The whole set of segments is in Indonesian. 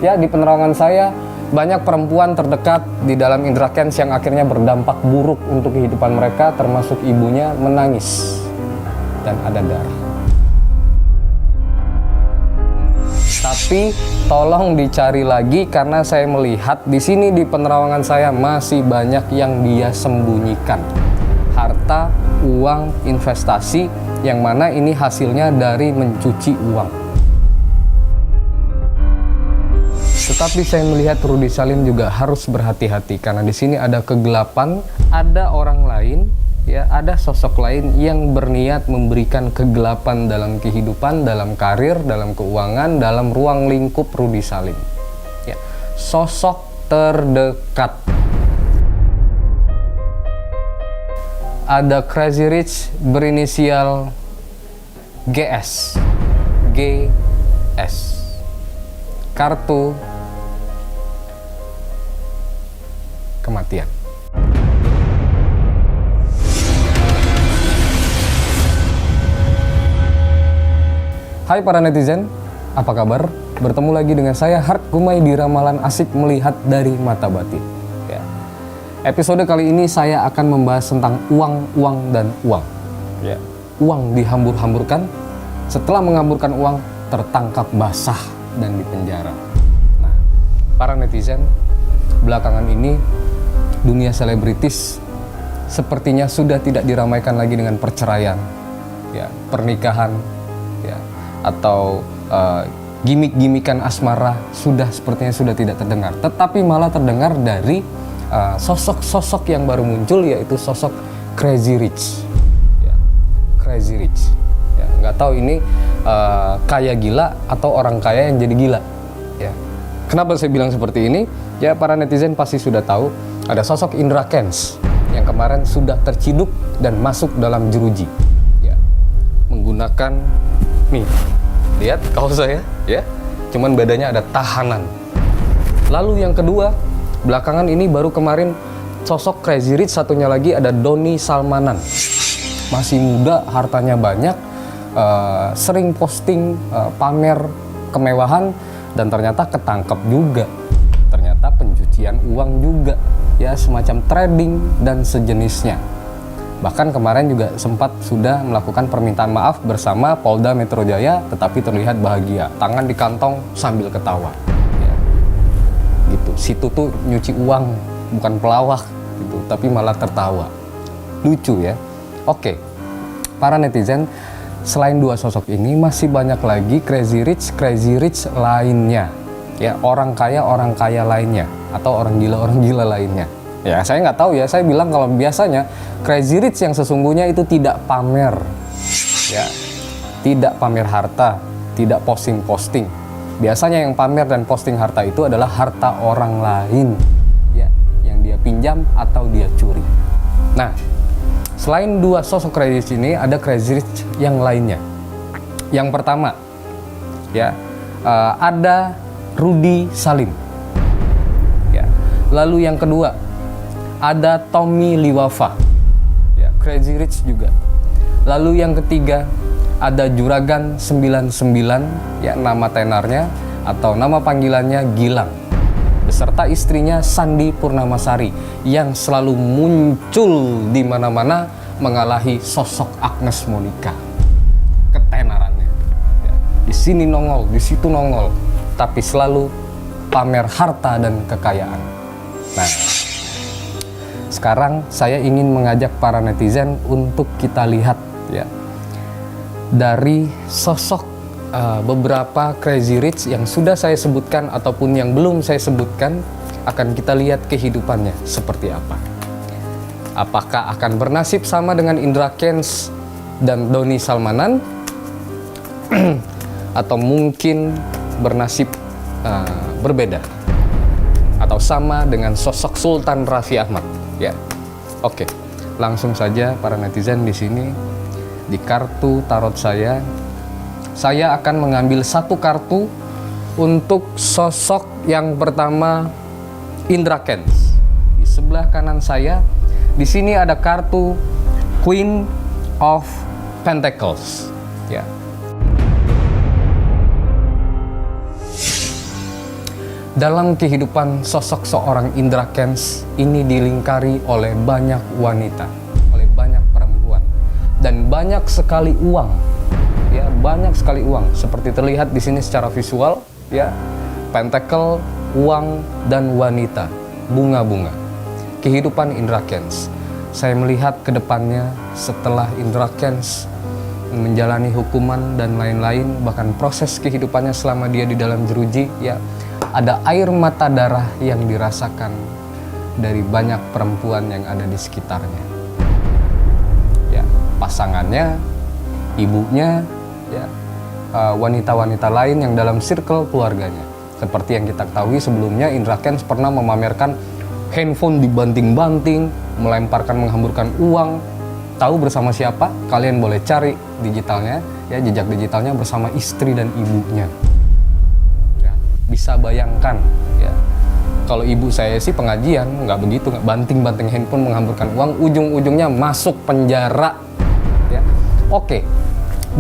Ya, di penerawangan saya banyak perempuan terdekat di dalam indra kens yang akhirnya berdampak buruk untuk kehidupan mereka, termasuk ibunya menangis dan ada darah. Tapi tolong dicari lagi karena saya melihat di sini di penerawangan saya masih banyak yang dia sembunyikan. Harta, uang, investasi yang mana ini hasilnya dari mencuci uang. Tetapi saya melihat Rudy Salim juga harus berhati-hati karena di sini ada kegelapan, ada orang lain, ya, ada sosok lain yang berniat memberikan kegelapan dalam kehidupan, dalam karir, dalam keuangan, dalam ruang lingkup Rudy Salim. Ya, sosok terdekat. Ada Crazy Rich berinisial GS. GS. Kartu kematian. Hai para netizen, apa kabar? Bertemu lagi dengan saya Hart Gumai di Ramalan Asik Melihat dari Mata Batin. Ya. Episode kali ini saya akan membahas tentang uang, dan uang. Ya. Uang dihambur-hamburkan, setelah menghamburkan uang tertangkap basah dan dipenjara. Nah, para netizen, belakangan ini dunia selebritis sepertinya sudah tidak diramaikan lagi dengan perceraian, ya, pernikahan, ya, atau gimmick-gimmickan asmara sepertinya sudah tidak terdengar, tetapi malah terdengar dari sosok-sosok yang baru muncul, yaitu sosok Crazy Rich, ya, Crazy Rich, ya, nggak tahu ini kaya gila atau orang kaya yang jadi gila, ya. Kenapa saya bilang seperti ini? Ya, para netizen pasti sudah tahu ada sosok indra kens yang kemarin sudah terciduk dan masuk dalam jeruji, ya, menggunakan nih, lihat kaos saya, ya, cuman bedanya ada tahanan. Lalu yang kedua, belakangan ini baru kemarin sosok Crazy Rich satunya lagi ada Doni Salmanan, masih muda, hartanya banyak, sering posting pamer kemewahan dan ternyata ketangkep juga, ternyata pencucian uang juga, ya, semacam trading dan sejenisnya. Bahkan kemarin juga sempat sudah melakukan permintaan maaf bersama Polda Metro Jaya, tetapi terlihat bahagia, tangan di kantong sambil ketawa, ya. Gitu. Situ tuh nyuci uang, bukan pelawak gitu, tapi malah tertawa. Lucu ya. Oke, para netizen, selain dua sosok ini masih banyak lagi Crazy Rich lainnya, ya, orang kaya lainnya, atau orang gila lainnya. Ya, saya nggak tahu ya, saya bilang kalau biasanya Crazy Rich yang sesungguhnya itu tidak pamer, ya, tidak pamer harta, tidak posting. Biasanya yang pamer dan posting harta itu adalah harta orang lain, ya, yang dia pinjam atau dia curi. Nah, selain dua sosok Crazy Rich ini, ada Crazy Rich yang lainnya. Yang pertama, ya, ada Rudy Salim. Ya. Lalu yang kedua, ada Tommy Liwafa, ya, Crazy Rich juga. Lalu yang ketiga, ada Juragan 99, ya, nama tenarnya atau nama panggilannya Gilang, beserta istrinya Sandi Purnamasari yang selalu muncul di mana-mana mengalahi sosok Agnes Monica. Ketenarannya, ya, di sini nongol, di situ nongol, tapi selalu pamer harta dan kekayaan. Nah, sekarang saya ingin mengajak para netizen untuk kita lihat, ya, dari sosok beberapa Crazy Rich yang sudah saya sebutkan ataupun yang belum saya sebutkan, akan kita lihat kehidupannya seperti apa. Apakah akan bernasib sama dengan Indra Kents dan Doni Salmanan atau mungkin bernasib berbeda atau sama dengan sosok Sultan Raffi Ahmad, ya. Oke, langsung saja para netizen, di sini di kartu tarot saya akan mengambil satu kartu untuk sosok yang pertama, Indra Kents. Di sebelah kanan saya di sini ada kartu Queen of Pentacles, ya. Dalam kehidupan sosok seorang Indra Kents ini dilingkari oleh banyak wanita, oleh banyak perempuan, dan banyak sekali uang. Ya, banyak sekali uang. Seperti terlihat di sini secara visual, ya, pentacle, uang, dan wanita, bunga-bunga. Kehidupan Indra Kents. Saya melihat ke depannya setelah Indra Kents menjalani hukuman dan lain-lain, bahkan proses kehidupannya selama dia di dalam jeruji, ya, ada air mata darah yang dirasakan dari banyak perempuan yang ada di sekitarnya. Ya, pasangannya, ibunya, ya, wanita-wanita lain yang dalam circle keluarganya. Seperti yang kita ketahui sebelumnya, Indra Kents pernah memamerkan handphone dibanting-banting, melemparkan, menghamburkan uang. Tahu bersama siapa? Kalian boleh cari digitalnya, ya, jejak digitalnya bersama istri dan ibunya. Ya, bisa bayangkan, ya. Kalau ibu saya sih pengajian, nggak begitu, nggak banting-banting handphone, menghamburkan uang, ujung-ujungnya masuk penjara. Ya. Oke,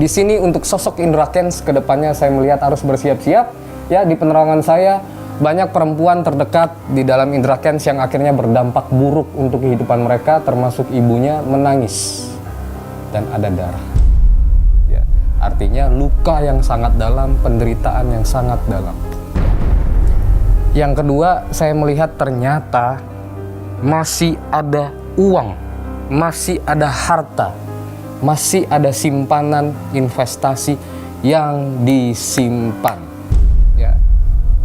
di sini untuk sosok Indra Kents kedepannya saya melihat harus bersiap-siap. Ya, di penerangan saya banyak perempuan terdekat di dalam Indra Kents yang akhirnya berdampak buruk untuk kehidupan mereka, termasuk ibunya menangis dan ada darah. Ya, artinya luka yang sangat dalam, penderitaan yang sangat dalam. Yang kedua, saya melihat ternyata masih ada uang, masih ada harta, masih ada simpanan investasi yang disimpan.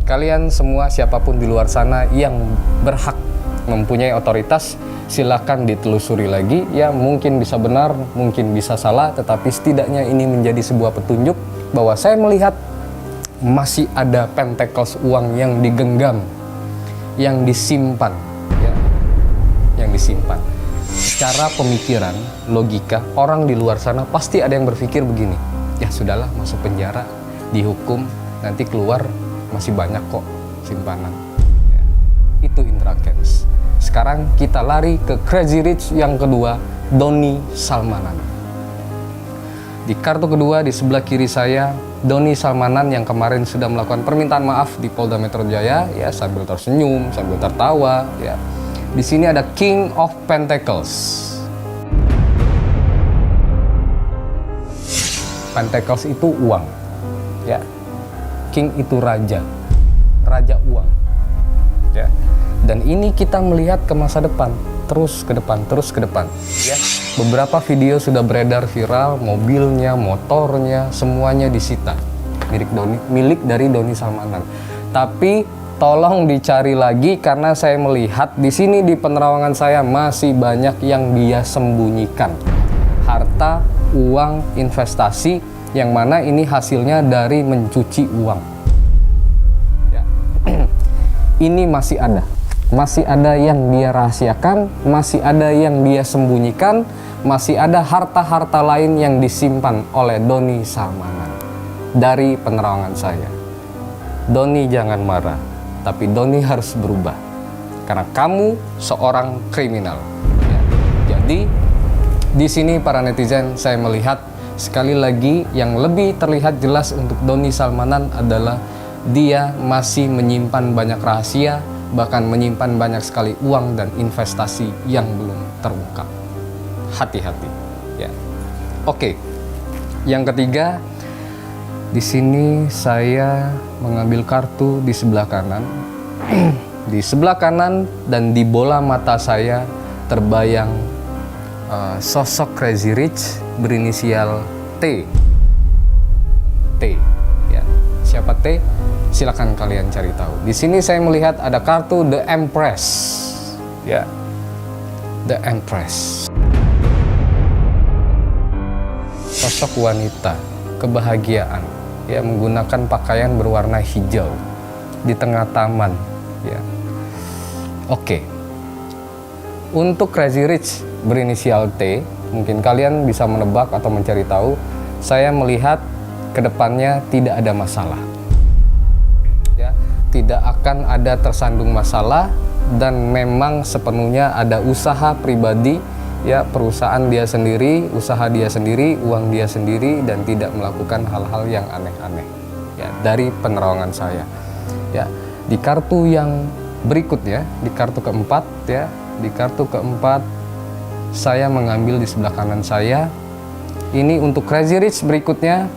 Kalian semua, siapapun di luar sana yang berhak mempunyai otoritas, silakan ditelusuri lagi. Ya, mungkin bisa benar, mungkin bisa salah, tetapi setidaknya ini menjadi sebuah petunjuk bahwa saya melihat masih ada pentacles uang yang digenggam, yang disimpan, ya, yang disimpan. Secara pemikiran, logika, orang di luar sana pasti ada yang berpikir begini, ya sudahlah, masuk penjara, dihukum, nanti keluar masih banyak kok simpanan. Ya, itu Indra Kents. Sekarang kita lari ke Crazy Rich yang kedua, Doni Salmanan. Di kartu kedua di sebelah kiri saya, Doni Salmanan yang kemarin sudah melakukan permintaan maaf di Polda Metro Jaya, ya, sambil tersenyum, sambil tertawa, ya. Di sini ada King of Pentacles. Pentacles itu uang, ya. King itu raja uang, ya. Dan ini kita melihat ke masa depan, terus ke depan, ya. Beberapa video sudah beredar viral, mobilnya, motornya, semuanya disita, milik dari Doni Salmanan. Tapi tolong dicari lagi karena saya melihat di sini di penerawangan saya masih banyak yang dia sembunyikan. Harta, uang, investasi, yang mana ini hasilnya dari mencuci uang. Ya. Ini masih ada yang dia rahasiakan, masih ada yang dia sembunyikan, masih ada harta-harta lain yang disimpan oleh Doni Salmanan. Dari penerawangan saya, Doni jangan marah, tapi Doni harus berubah karena kamu seorang kriminal. Ya. Jadi di sini para netizen, saya melihat sekali lagi yang lebih terlihat jelas untuk Doni Salmanan adalah dia masih menyimpan banyak rahasia, bahkan menyimpan banyak sekali uang dan investasi yang belum terungkap. Hati-hati, ya. Oke. Yang ketiga, di sini saya mengambil kartu di sebelah kanan. Di sebelah kanan dan di bola mata saya terbayang sosok Crazy Rich berinisial T. Ya. Siapa T? Silakan kalian cari tahu. Di sini saya melihat ada kartu The Empress. Ya. The Empress. Sosok wanita, kebahagiaan, ya, menggunakan pakaian berwarna hijau di tengah taman, ya. Oke. Untuk Crazy Rich berinisial T, mungkin kalian bisa menebak atau mencari tahu. Saya melihat kedepannya tidak ada masalah, ya, tidak akan ada tersandung masalah, dan memang sepenuhnya ada usaha pribadi, ya, perusahaan dia sendiri, usaha dia sendiri, uang dia sendiri, dan tidak melakukan hal-hal yang aneh-aneh, ya, dari penerawangan saya, ya. Di kartu yang berikutnya, di kartu keempat ya, di kartu keempat saya mengambil di sebelah kanan saya. Ini untuk Crazy Rich berikutnya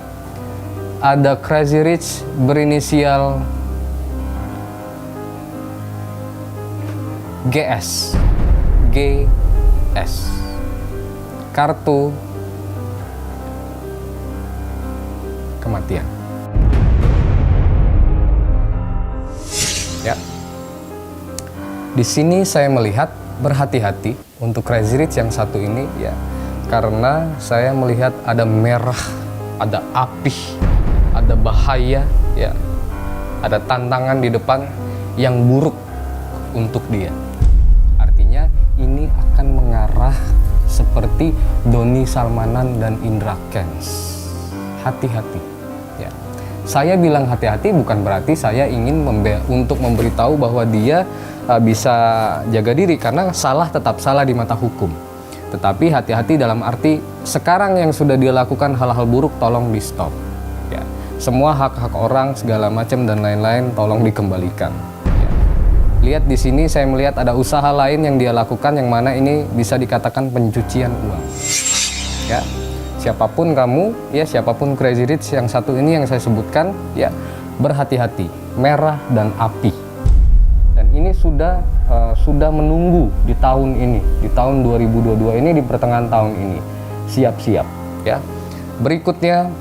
ada Crazy Rich berinisial GS. GS. Kartu kematian. Ya. Di sini saya melihat berhati-hati untuk Crazy Rich yang satu ini ya. Karena saya melihat ada merah, ada api, ada bahaya ya. Ada tantangan di depan yang buruk untuk dia. Artinya ini akan mengarah seperti Doni Salmanan dan Indra Kents. Hati-hati ya. Saya bilang hati-hati bukan berarti saya ingin untuk memberitahu bahwa dia bisa jaga diri, karena salah tetap salah di mata hukum. Tetapi hati-hati dalam arti sekarang yang sudah dia lakukan hal-hal buruk tolong di stop ya. Semua hak-hak orang segala macam dan lain-lain tolong dikembalikan ya. Lihat di sini saya melihat ada usaha lain yang dia lakukan yang mana ini bisa dikatakan pencucian uang ya. Siapapun kamu ya, siapapun Crazy Rich yang satu ini yang saya sebutkan ya, berhati-hati, merah dan api. Dan ini sudah menunggu di tahun ini, di tahun 2022 ini, di pertengahan tahun ini. Siap-siap ya. Berikutnya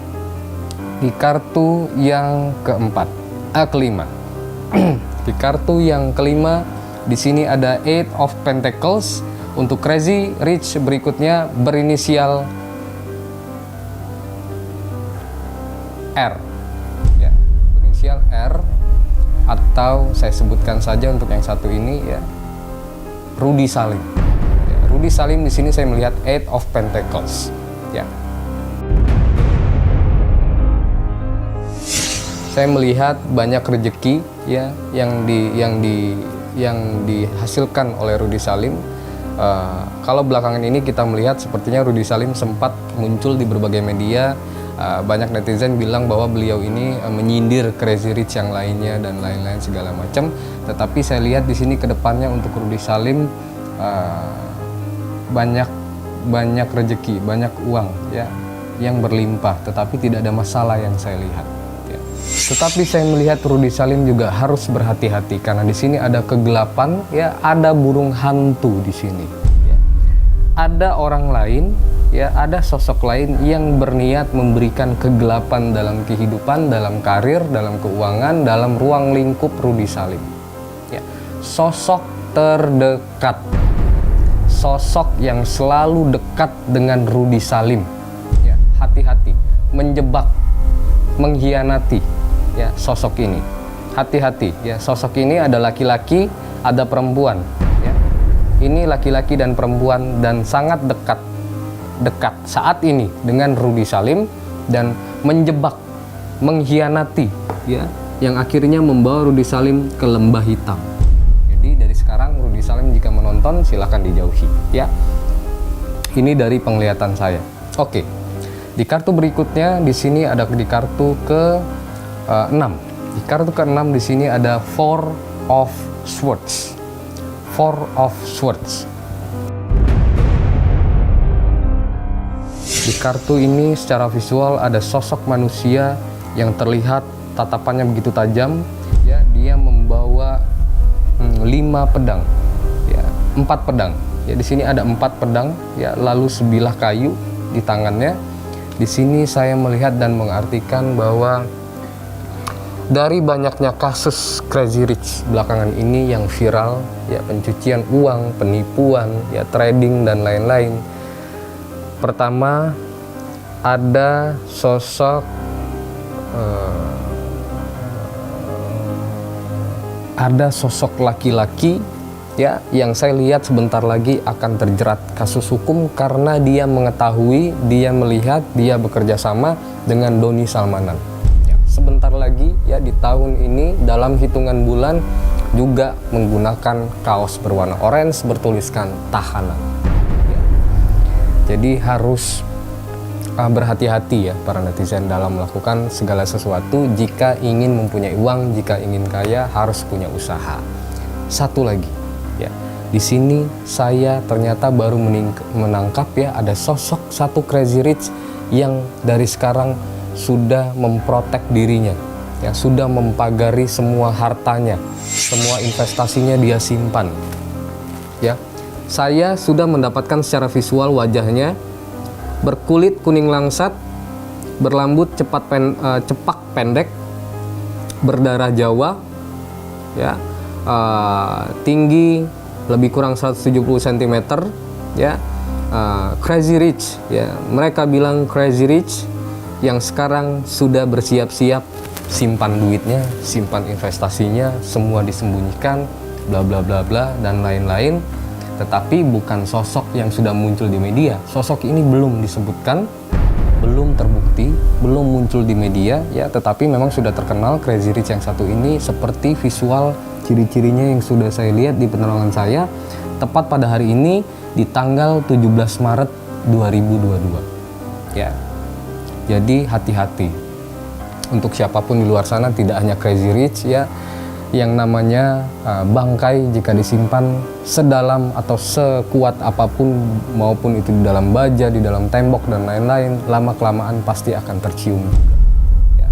di kartu yang kelima. Di kartu yang kelima di sini ada Eight of Pentacles. Untuk Crazy Rich berikutnya berinisial R ya, berinisial R, atau saya sebutkan saja untuk yang satu ini ya, Rudy Salim ya. Rudy Salim di sini saya melihat Eight of Pentacles ya. Saya melihat banyak rezeki ya yang dihasilkan oleh Rudy Salim. Kalau belakangan ini kita melihat sepertinya Rudy Salim sempat muncul di berbagai media. Banyak netizen bilang bahwa beliau ini menyindir Crazy Rich yang lainnya dan lain-lain segala macam. Tetapi saya lihat di sini kedepannya untuk Rudy Salim banyak rezeki, banyak uang ya yang berlimpah. Tetapi tidak ada masalah yang saya lihat. Ya. Tetapi saya melihat Rudy Salim juga harus berhati-hati karena di sini ada kegelapan ya, ada burung hantu di sini. Ya. Ada orang lain. Ya, ada sosok lain yang berniat memberikan kegelapan dalam kehidupan, dalam karir, dalam keuangan, dalam ruang lingkup Rudy Salim. Ya, sosok terdekat, sosok yang selalu dekat dengan Rudy Salim. Ya, hati-hati, menjebak, mengkhianati. Ya, sosok ini, hati-hati. Ya, sosok ini ada laki-laki, ada perempuan. Ya, ini laki-laki dan perempuan dan sangat dekat saat ini dengan Rudy Salim dan menjebak, mengkhianati ya, yang akhirnya membawa Rudy Salim ke lembah hitam. Jadi dari sekarang Rudy Salim jika menonton silahkan dijauhi ya. Ini dari penglihatan saya. Oke. Di kartu berikutnya di sini ada di kartu ke-6. Di kartu ke-6 di sini ada Four of Swords. Four of Swords. Di kartu ini secara visual ada sosok manusia yang terlihat tatapannya begitu tajam ya, dia membawa 5 pedang ya, 4 pedang ya. Di sini ada 4 pedang ya, lalu sebilah kayu di tangannya. Di sini saya melihat dan mengartikan bahwa dari banyaknya kasus Crazy Rich belakangan ini yang viral ya, pencucian uang, penipuan ya, trading dan lain-lain. Pertama, ada sosok laki-laki ya, yang saya lihat sebentar lagi akan terjerat kasus hukum karena dia mengetahui, dia melihat, dia bekerja sama dengan Doni Salmanan. Ya, sebentar lagi ya, di tahun ini dalam hitungan bulan juga menggunakan kaos berwarna orange bertuliskan tahanan. Jadi harus berhati-hati ya para netizen dalam melakukan segala sesuatu. Jika ingin mempunyai uang, jika ingin kaya, harus punya usaha. Satu lagi ya, di sini saya ternyata baru menangkap ya, ada sosok satu Crazy Rich yang dari sekarang sudah memprotek dirinya ya, sudah mempagari semua hartanya, semua investasinya dia simpan ya. Saya sudah mendapatkan secara visual wajahnya, berkulit kuning langsat, berambut cepak pendek, berdarah Jawa ya, tinggi lebih kurang 170 cm ya. Crazy Rich ya, mereka bilang Crazy Rich yang sekarang sudah bersiap-siap simpan duitnya, simpan investasinya, semua disembunyikan, bla bla bla bla dan lain-lain. Tetapi bukan sosok yang sudah muncul di media. Sosok ini belum disebutkan, belum terbukti, belum muncul di media ya, tetapi memang sudah terkenal. Crazy Rich yang satu ini seperti visual ciri-cirinya yang sudah saya lihat di penerangan saya tepat pada hari ini di tanggal 17 Maret 2022 ya. Jadi hati-hati untuk siapapun di luar sana, tidak hanya Crazy Rich ya, yang namanya bangkai jika disimpan sedalam atau sekuat apapun, maupun itu di dalam baja, di dalam tembok dan lain-lain, lama-kelamaan pasti akan tercium ya.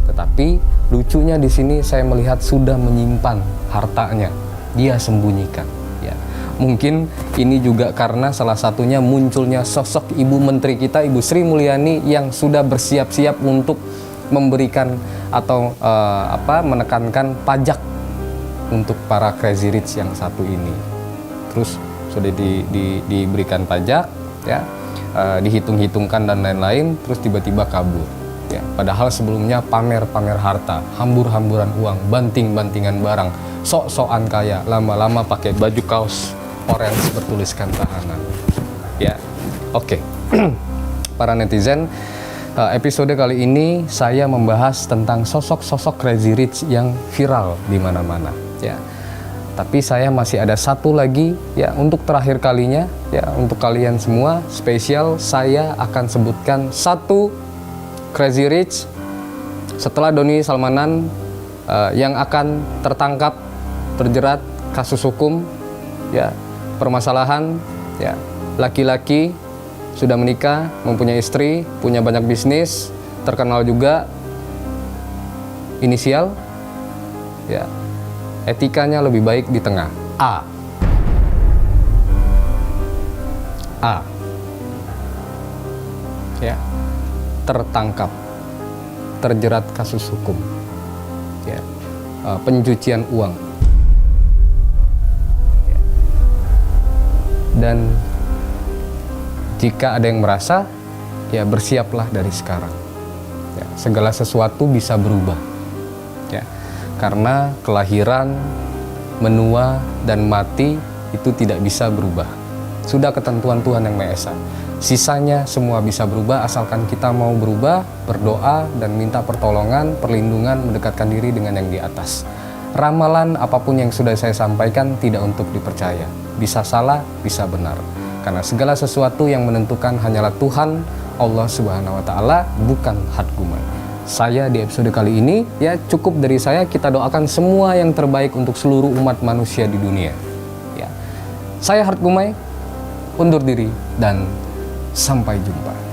Tetapi lucunya di sini saya melihat sudah menyimpan hartanya, dia sembunyikan ya. Mungkin ini juga karena salah satunya munculnya sosok Ibu Menteri kita, Ibu Sri Mulyani, yang sudah bersiap-siap untuk memberikan atau menekankan pajak untuk para Crazy Rich yang satu ini. Terus sudah diberikan pajak ya, dihitung-hitungkan dan lain-lain, terus tiba-tiba kabur ya. Padahal sebelumnya pamer-pamer harta, hambur-hamburan uang, banting-bantingan barang, sok-sokan kaya, lama-lama pakai baju kaos orange bertuliskan tahanan ya. Oke. Para netizen, episode kali ini saya membahas tentang sosok-sosok Crazy Rich yang viral di mana-mana ya. Tapi saya masih ada satu lagi ya, untuk terakhir kalinya ya, untuk kalian semua spesial, saya akan sebutkan satu Crazy Rich setelah Doni Salmanan yang akan tertangkap, terjerat kasus hukum ya, permasalahan ya, laki-laki sudah menikah, mempunyai istri, punya banyak bisnis, terkenal juga, inisial ya, etikanya lebih baik di tengah. A ya, tertangkap, terjerat kasus hukum ya, pencucian uang ya. Dan jika ada yang merasa, ya bersiaplah dari sekarang ya, segala sesuatu bisa berubah ya, karena kelahiran, menua, dan mati itu tidak bisa berubah, sudah ketentuan Tuhan Yang Maha Esa. Sisanya semua bisa berubah asalkan kita mau berubah, berdoa, dan minta pertolongan, perlindungan, mendekatkan diri dengan Yang di atas. Ramalan apapun yang sudah saya sampaikan tidak untuk dipercaya, bisa salah, bisa benar, karena segala sesuatu yang menentukan hanyalah Tuhan Allah Subhanahu wa Ta'ala, bukan Hatgumai. Saya di episode kali ini ya, cukup dari saya. Kita doakan semua yang terbaik untuk seluruh umat manusia di dunia ya. Saya Hatgumai undur diri dan sampai jumpa.